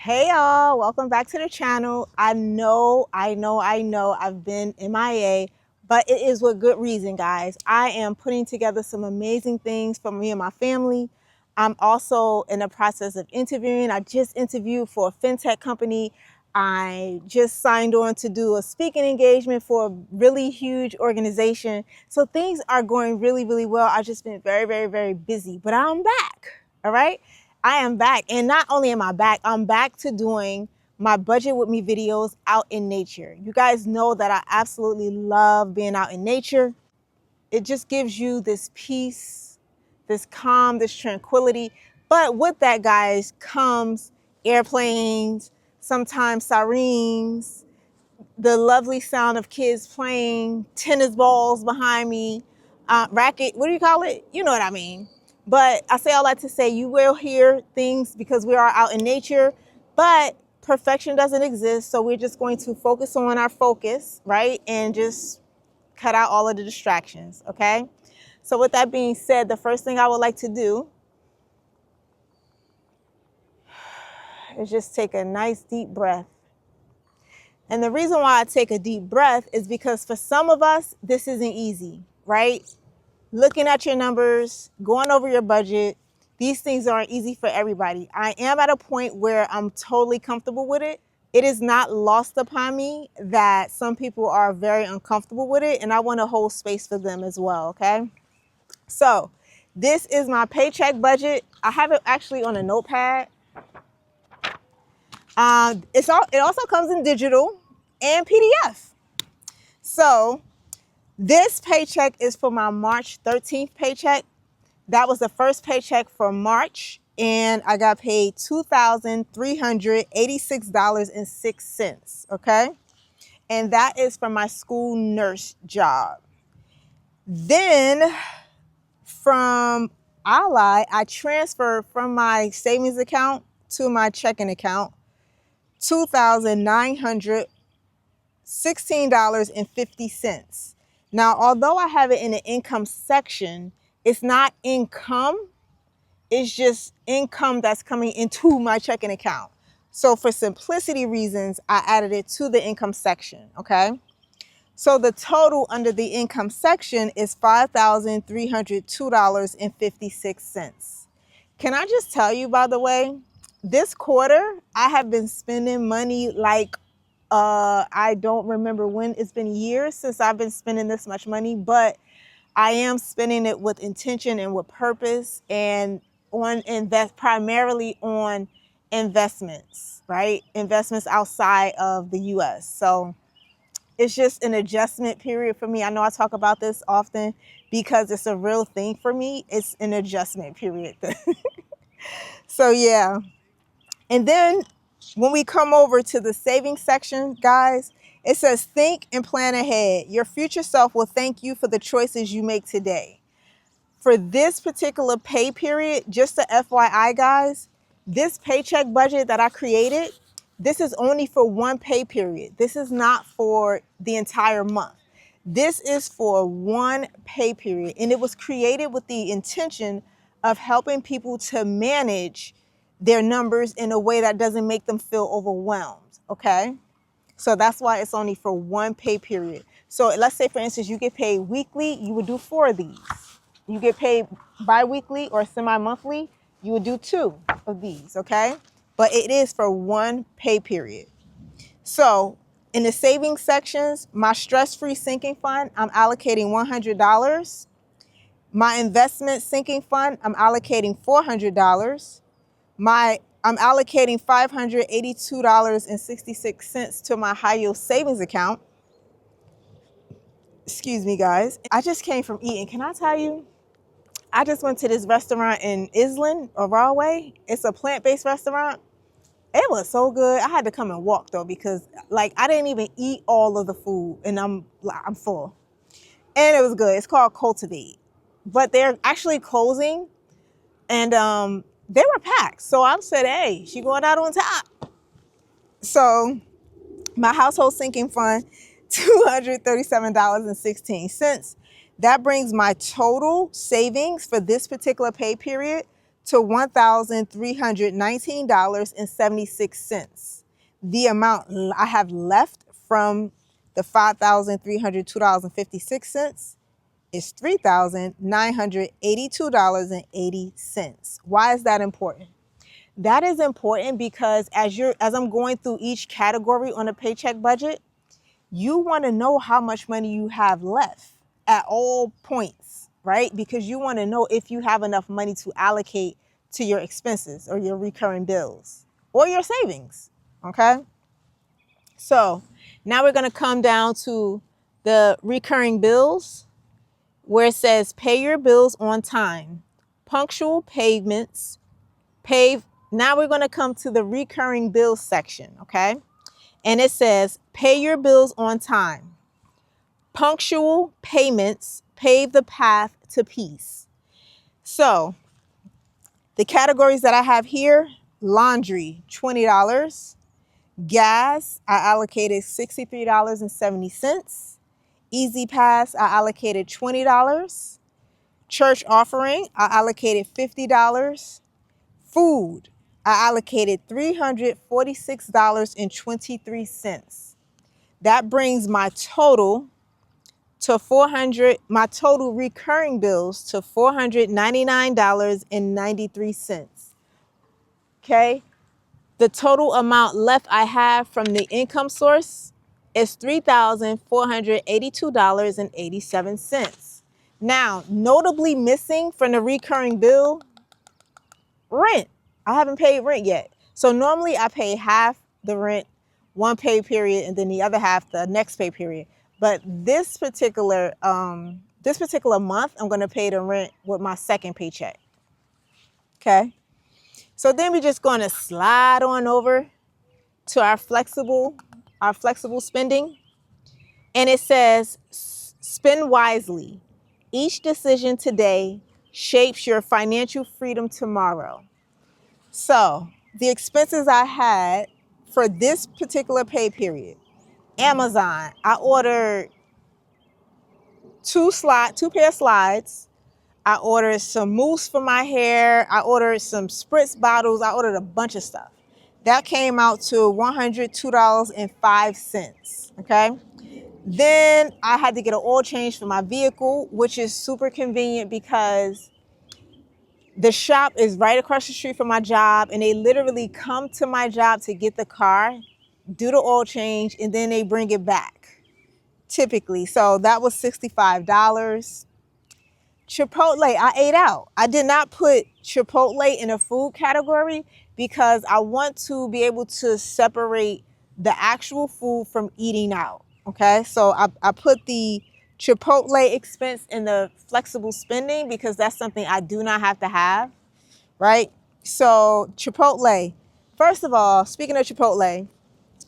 Hey y'all, welcome back to the channel. I know I've been MIA, but it is with good reason, guys. I am putting together some amazing things for me and my family. I'm also in the process of interviewing. I just interviewed for a fintech company. I just signed on to do a speaking engagement for a really huge organization. So things are going really well. I've just been very busy, but I'm back, all right? I am back. And not only am I back, I'm back to doing my budget with me videos out in nature. You guys know that I absolutely love being out in nature. It just gives you this peace, this calm, this tranquility. But with that, guys, comes airplanes, sometimes sirens, the lovely sound of kids playing, tennis balls behind me, racket, what do you call it? You know what I mean. But I say all that to say you will hear things because we are out in nature, but perfection doesn't exist. So we're just going to focus on our focus, right? And just cut out all of the distractions, okay? So with that being said, the first thing I would like to do is just take a nice deep breath. And the reason why I take a deep breath is because for some of us, this isn't easy, right? Looking at your numbers, going over your budget, these things aren't easy for everybody. I am at a point where I'm totally comfortable with it. It is not lost upon me that some people are very uncomfortable with it, and I want to hold space for them as well, okay? So this is my paycheck budget. I have it actually on a notepad. It also comes in digital and PDF. So this paycheck is for my March 13th paycheck. That was the first paycheck for March, and I got paid $2,386.06, okay? And that is for my school nurse job. Then from Ally, I transferred from my savings account to my checking account $2,916.50. Now, although I have it in the income section, it's not income. It's just income that's coming into my checking account. So for simplicity reasons, I added it to the income section, okay? So the total under the income section is $5,302.56. Can I just tell you, by the way, this quarter, I have been spending money like I don't remember when. It's been years since I've been spending this much money, but I am spending it with intention and with purpose, and primarily on investments, right? Investments outside of the US. So it's just an adjustment period for me. I know I talk about this often because it's a real thing for me. It's an adjustment period. So yeah. And then when we come over to the savings section, guys, it says think and plan ahead. Your future self will thank you for the choices you make today. For this particular pay period, just a FYI, guys, this paycheck budget that I created, this is only for one pay period. This is not for the entire month. This is for one pay period, and it was created with the intention of helping people to manage their numbers in a way that doesn't make them feel overwhelmed, okay? So that's why it's only for one pay period. So let's say, for instance, you get paid weekly, you would do 4 of these. You get paid bi-weekly or semi-monthly, you would do 2 of these, okay? But it is for one pay period. So in the savings sections, my stress-free sinking fund, I'm allocating $100. My investment sinking fund, I'm allocating $400. I'm allocating $582.66 to my high yield savings account. Excuse me, guys. I just came from eating. Can I tell you? I just went to this restaurant in Island or Rahway. It's a plant-based restaurant. It was so good. I had to come and walk though because like I didn't even eat all of the food and I'm full. And it was good. It's called Cultivate. But they're actually closing and they were packed. So I said, hey, she going out on top. So my household sinking fund, $237.16. That brings my total savings for this particular pay period to $1,319.76. The amount I have left from the $5,302.56 is $3,982.80. Why is that important? That is important because as I'm going through each category on a paycheck budget, you want to know how much money you have left at all points, right? Because you want to know if you have enough money to allocate to your expenses or your recurring bills or your savings, okay? So now we're going to come down to the recurring bills where it says pay your bills on time, punctual payments, Now we're going to come to the recurring bills section, okay? And it says pay your bills on time. Punctual payments pave the path to peace. So the categories that I have here: laundry, $20. Gas, I allocated $63.70. Easy Pass, I allocated $20. Church offering, I allocated $50. Food, I allocated $346.23. That brings my total recurring bills to $499.93. Okay? The total amount left I have from the income source is $3,482.87. Now, notably missing from the recurring bill, rent. I haven't paid rent yet. So normally I pay half the rent one pay period and then the other half the next pay period. But this particular month, I'm going to pay the rent with my second paycheck. Okay. So then we're just going to slide on over to our flexible spending. And it says, spend wisely. Each decision today shapes your financial freedom tomorrow. So the expenses I had for this particular pay period: Amazon, I ordered two pair of slides. I ordered some mousse for my hair. I ordered some spritz bottles. I ordered a bunch of stuff. That came out to $102.05. Okay. Then I had to get an oil change for my vehicle, which is super convenient because the shop is right across the street from my job, and they literally come to my job to get the car, do the oil change, and then they bring it back, typically. So that was $65. Chipotle, I ate out. I did not put Chipotle in a food category because I want to be able to separate the actual food from eating out. Okay, so I put the Chipotle expense in the flexible spending because that's something I do not have to have, right? So Chipotle, first of all, speaking of Chipotle,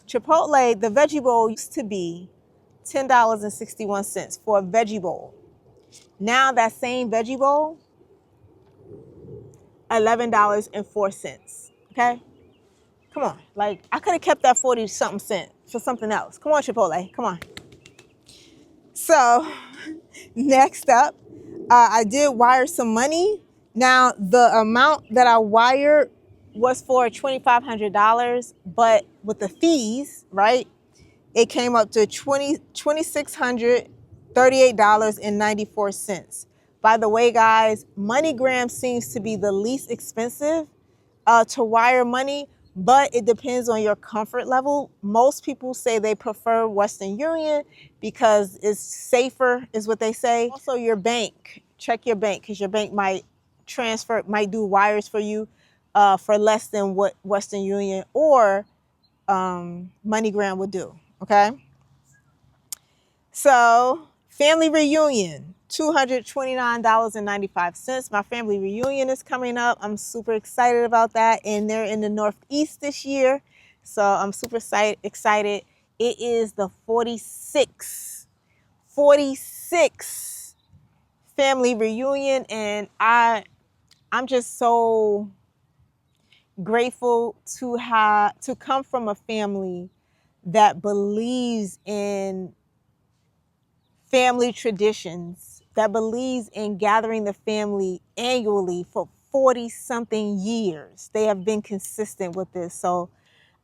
the veggie bowl used to be $10.61 for a veggie bowl. Now that same veggie bowl, $11.04. Okay? Come on. Like, I could have kept that 40-something cent for something else. Come on, Chipotle. Come on. So, next up, I did wire some money. Now, the amount that I wired was for $2,500, but with the fees, right, it came up to $2,638.94. By the way, guys, MoneyGram seems to be the least expensive to wire money, but it depends on your comfort level. Most people say they prefer Western Union because it's safer, is what they say. Also, your bank. Check your bank because your bank might do wires for you for less than what Western Union or MoneyGram would do. Okay. So, family reunion, $229.95. My family reunion is coming up. I'm super excited about that. And they're in the Northeast this year. So I'm super excited. It is the 46th family reunion. And I'm just so grateful to come from a family that believes in family traditions, that believes in gathering the family annually for 40 something years. They have been consistent with this. So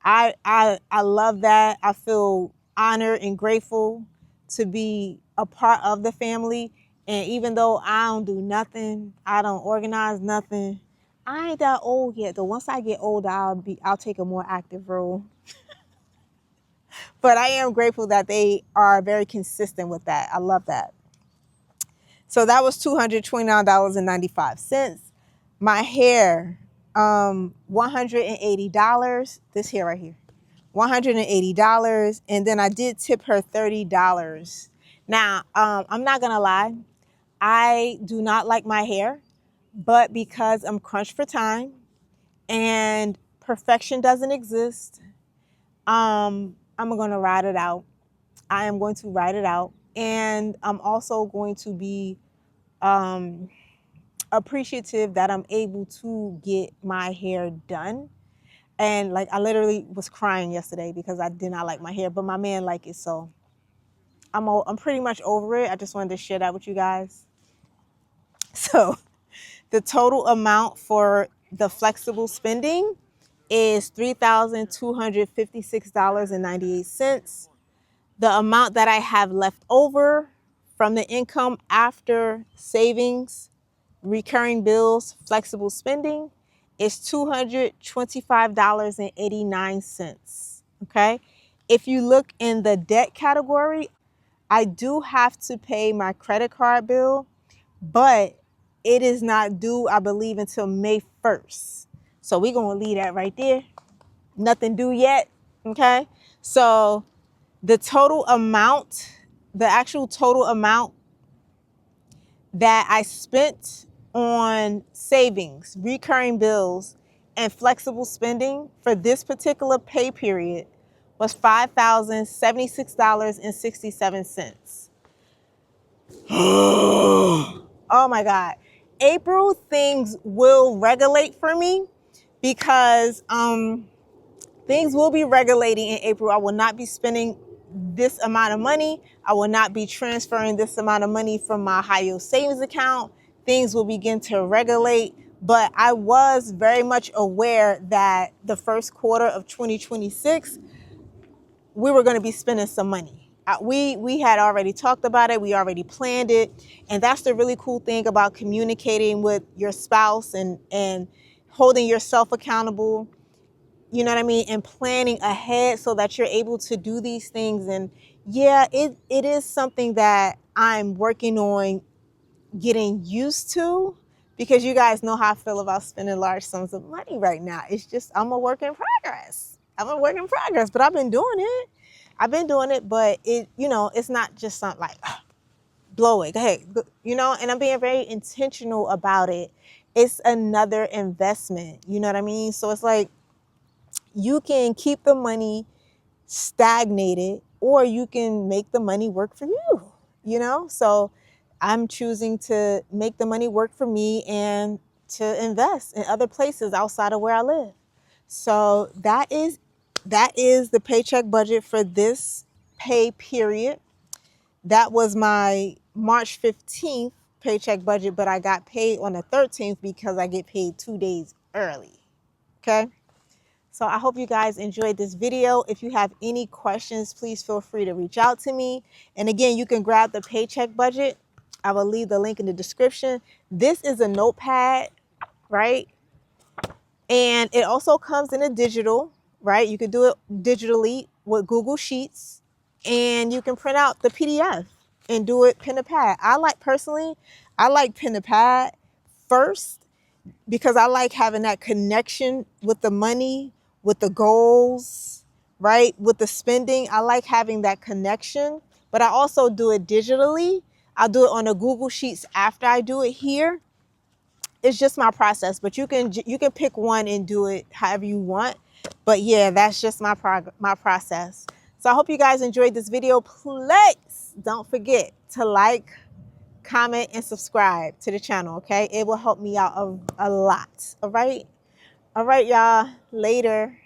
I love that. I feel honored and grateful to be a part of the family. And even though I don't do nothing, I don't organize nothing, I ain't that old yet. Though once I get older, I'll take a more active role. But I am grateful that they are very consistent with that. I love that. So that was $229.95. My hair, $180. This hair right here, $180. And then I did tip her $30. Now, I'm not gonna lie, I do not like my hair, but because I'm crunched for time and perfection doesn't exist, I'm gonna ride it out. I am going to ride it out. And I'm also going to be appreciative that I'm able to get my hair done. And like, I literally was crying yesterday because I did not like my hair, but my man liked it. So I'm pretty much over it. I just wanted to share that with you guys. So the total amount for the flexible spending is $3,256.98. The amount that I have left over from the income after savings, recurring bills, flexible spending is $225.89. Okay. If you look in the debt category, I do have to pay my credit card bill, but it is not due, I believe, until May 1st. So we're going to leave that right there. Nothing due yet. Okay. So the total amount, the actual total amount that I spent on savings, recurring bills, and flexible spending for this particular pay period was $5,076.67. Oh my God. April, things will regulate for me because things will be regulating in April. I will not be spending this amount of money. I will not be transferring this amount of money from my high yield savings account. Things will begin to regulate. But I was very much aware that the first quarter of 2026, we were going to be spending some money. We had already talked about it. We already planned it. And that's the really cool thing about communicating with your spouse and holding yourself accountable. You know what I mean? And planning ahead so that you're able to do these things. And yeah, it is something that I'm working on getting used to, because you guys know how I feel about spending large sums of money right now. It's just, I'm a work in progress. But I've been doing it. But it's not just something like, blow it, hey, and I'm being very intentional about it. It's another investment. You know what I mean? So it's like, you can keep the money stagnated, or you can make the money work for you, So I'm choosing to make the money work for me and to invest in other places outside of where I live. So that is the paycheck budget for this pay period. That was my March 15th paycheck budget, but I got paid on the 13th because I get paid 2 days early. Okay. So I hope you guys enjoyed this video. If you have any questions, please feel free to reach out to me. And again, you can grab the paycheck budget. I will leave the link in the description. This is a notepad, right? And it also comes in a digital, right? You can do it digitally with Google Sheets, and you can print out the PDF and do it pen to pad. I like pen to pad first, because I like having that connection with the money, with the goals, right? With the spending. I like having that connection, but I also do it digitally. I'll do it on a Google Sheets after I do it here. It's just my process, but you can pick one and do it however you want. But yeah, that's just my process. So I hope you guys enjoyed this video. Please don't forget to like, comment, and subscribe to the channel, okay? It will help me out a lot, all right? All right, y'all. Later.